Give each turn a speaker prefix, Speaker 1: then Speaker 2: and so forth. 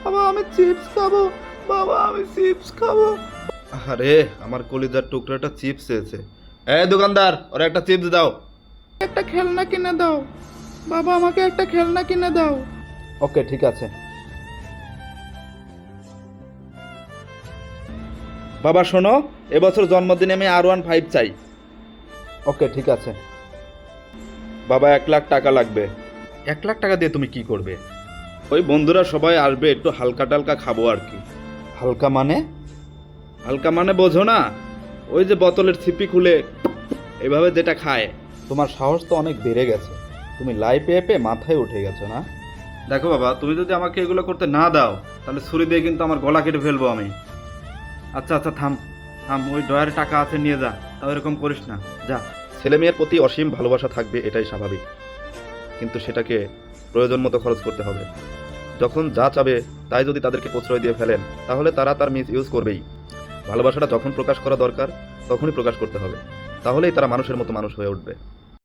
Speaker 1: বাবা আমি চিপস খাবো, বাবা আমি চিপস খাবো। আরে আমার কলিজার টুকরাটা চিপস চেয়েছে। এই দোকানদার, ওরা একটা চিপস দাও। একটা খেলনা কিনে দাও বাবা, আমাকে একটা খেলনা কিনে দাও। ওকে ঠিক আছে। বাবা শোনো, এবছর জন্মদিনে আমি R15 চাই। ওকে ঠিক আছে। বাবা 1 লাখ টাকা লাগবে। 1 লাখ টাকা দিয়ে তুমি কি করবে? ওই বন্ধুরা সবাই আসবে, একটু হালকা টালকা খাবো আর কি। হালকা মানে? হালকা মানে বোঝো না? ওই যে বোতলের ছিপি খুলে এভাবে যেটা খায়। তোমার সাহস তো অনেক বেড়ে গেছে, তুমি লাই পেয়ে পেয়ে মাথায় উঠে গেছো না? দেখো বাবা, তুমি যদি আমাকে এগুলো করতে না দাও তাহলে ছুরি দিয়ে কিন্তু আমার গলা কেটে ফেলবো আমি। আচ্ছা আচ্ছা থাম থাম, ওই ড্রয়ারে টাকা আছে নিয়ে যা, তাও এরকম করিস না, যা। ছেলে মেয়ের প্রতি অসীম ভালোবাসা থাকবে, এটাই স্বাভাবিক, কিন্তু সেটাকে প্রয়োজন মতো খরচ করতে হবে। যখন যা চাবে তাই যদি তাদেরকে প্রশ্রয় দিয়ে ফেলেন তাহলে তারা তার মিস ইউজ করবেই। ভালোবাসাটা যখন প্রকাশ করা দরকার তখনই প্রকাশ করতে হবে, তাহলেই তারা মানুষের মতো মানুষ হয়ে উঠবে।